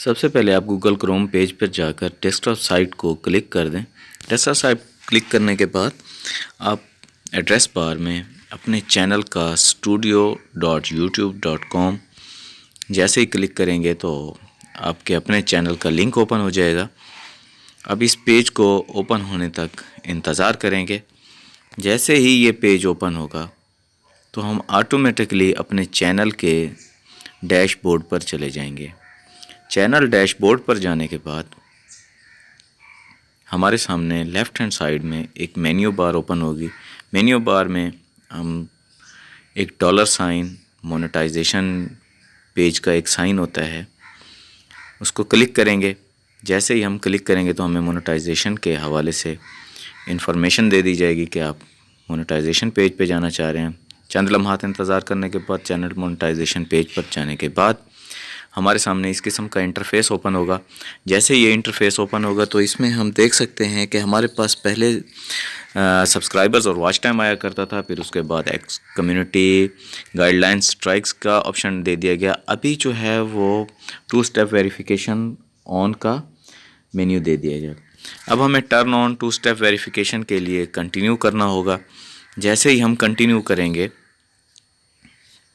سب سے پہلے آپ گوگل کروم پیج پر جا کر ڈیسکٹاپ سائٹ کو کلک کر دیں۔ ڈیسکٹاپ سائٹ کلک کرنے کے بعد آپ ایڈریس بار میں اپنے چینل کا studio.youtube.com جیسے ہی کلک کریں گے تو آپ کے اپنے چینل کا لنک اوپن ہو جائے گا۔ اب اس پیج کو اوپن ہونے تک انتظار کریں گے۔ جیسے ہی یہ پیج اوپن ہوگا تو ہم آٹومیٹکلی اپنے چینل کے ڈیش بورڈ پر چلے جائیں گے۔ چینل ڈیش بورڈ پر جانے کے بعد ہمارے سامنے لیفٹ ہینڈ سائڈ میں ایک مینیو بار اوپن ہوگی۔ مینیو بار میں ہم ایک $سائن مونیٹائزیشن پیج کا ایک سائن ہوتا ہے، اس کو کلک کریں گے۔ جیسے ہی ہم کلک کریں گے تو ہمیں مونیٹائزیشن کے حوالے سے انفارمیشن دے دی جائے گی کہ آپ مونیٹائزیشن پیج پہ جانا چاہ رہے ہیں۔ چند لمحات انتظار کرنے کے بعد چینل مونیٹائزیشن پیج پر جانے کے بعد ہمارے سامنے اس قسم کا انٹرفیس اوپن ہوگا۔ جیسے یہ انٹرفیس اوپن ہوگا تو اس میں ہم دیکھ سکتے ہیں کہ ہمارے پاس پہلے سبسکرائبرز اور واچ ٹائم آیا کرتا تھا، پھر اس کے بعد کمیونٹی گائیڈ لائن اسٹرائکس کا آپشن دے دیا گیا۔ ابھی جو ہے وہ 2 اسٹیپ ویریفیکیشن آن کا مینیو دے دیا گیا۔ اب ہمیں ٹرن آن 2 اسٹیپ ویریفیکیشن کے لیے کنٹینیو کرنا ہوگا۔ جیسے ہی ہم کنٹینیو کریں گے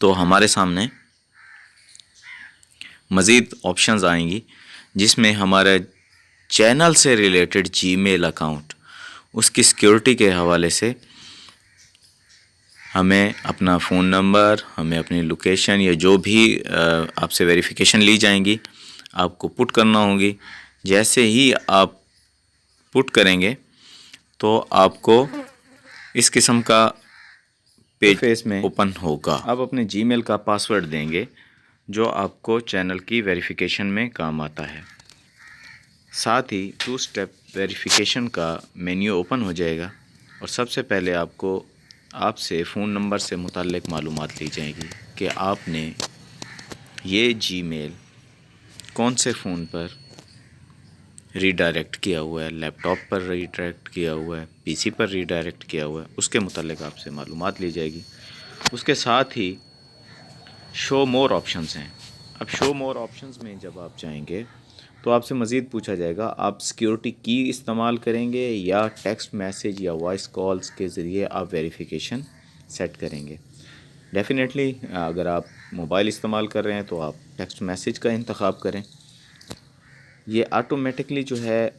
تو ہمارے سامنے مزید آپشنز آئیں گی، جس میں ہمارے چینل سے ریلیٹڈ جی میل اکاؤنٹ، اس کی سیکیورٹی کے حوالے سے ہمیں اپنا فون نمبر، ہمیں اپنی لوکیشن یا جو بھی آپ سے ویریفیکیشن لی جائیں گی آپ کو پٹ کرنا ہوگی۔ جیسے ہی آپ پٹ کریں گے تو آپ کو اس قسم کا پیج فیس میں اوپن ہوگا۔ آپ اپنے جی میل کا پاسورڈ دیں گے جو آپ کو چینل کی ویریفیکیشن میں کام آتا ہے۔ ساتھ ہی 2 اسٹیپ ویریفیکیشن کا مینیو اوپن ہو جائے گا اور سب سے پہلے آپ سے فون نمبر سے متعلق معلومات لی جائیں گی کہ آپ نے یہ جی میل کون سے فون پر ری ڈائریکٹ کیا ہوا ہے، لیپ ٹاپ پر ری ڈائریکٹ کیا ہوا ہے، پی سی پر ری ڈائریکٹ کیا ہوا ہے، اس کے متعلق آپ سے معلومات لی جائے گی۔ اس کے ساتھ ہی شو مور آپشنز ہیں۔ اب شو مور آپشنز میں جب آپ جائیں گے تو آپ سے مزید پوچھا جائے گا آپ سیکیورٹی کی استعمال کریں گے یا ٹیکسٹ میسیج یا وائس کالز کے ذریعے آپ ویریفیکیشن سیٹ کریں گے۔ ڈیفینیٹلی اگر آپ موبائل استعمال کر رہے ہیں تو آپ ٹیکسٹ میسیج کا انتخاب کریں۔ یہ آٹومیٹکلی جو ہے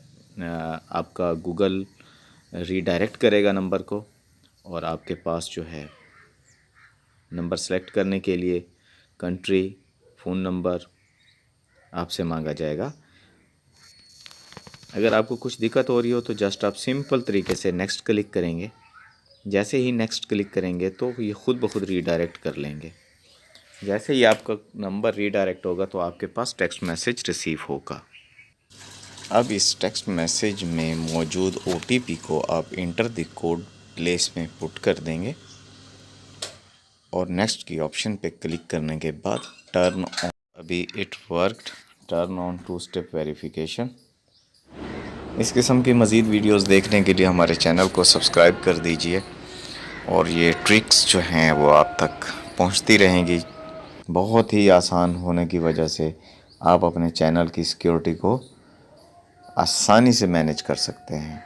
آپ کا گوگل ری ڈائریکٹ کرے گا نمبر کو، اور آپ کے پاس جو ہے نمبر سلیکٹ کرنے کے لیے کنٹری، فون نمبر آپ سے مانگا جائے گا۔ اگر آپ کو کچھ دقت ہو رہی ہو تو جسٹ آپ سمپل طریقے سے نیکسٹ کلک کریں گے۔ جیسے ہی نیکسٹ کلک کریں گے تو یہ خود بخود ری ڈائریکٹ کر لیں گے۔ جیسے ہی آپ کا نمبر ری ڈائریکٹ ہوگا تو آپ کے پاس ٹیکسٹ میسیج ریسیو ہوگا۔ اب اس ٹیکسٹ میسیج میں موجود OTP کو آپ انٹر دی کوڈ پلیس میں پٹ کر دیں گے اور نیکسٹ کی آپشن پہ کلک کرنے کے بعد ٹرن آن، ابھی it worked, turn on 2 step verification. اس قسم کی مزید ویڈیوز دیکھنے کے لیے ہمارے چینل کو سبسکرائب کر دیجئے، اور یہ ٹرکس جو ہیں وہ آپ تک پہنچتی رہیں گی۔ بہت ہی آسان ہونے کی وجہ سے آپ اپنے چینل کی سیکیورٹی کو آسانی سے مینیج کر سکتے ہیں۔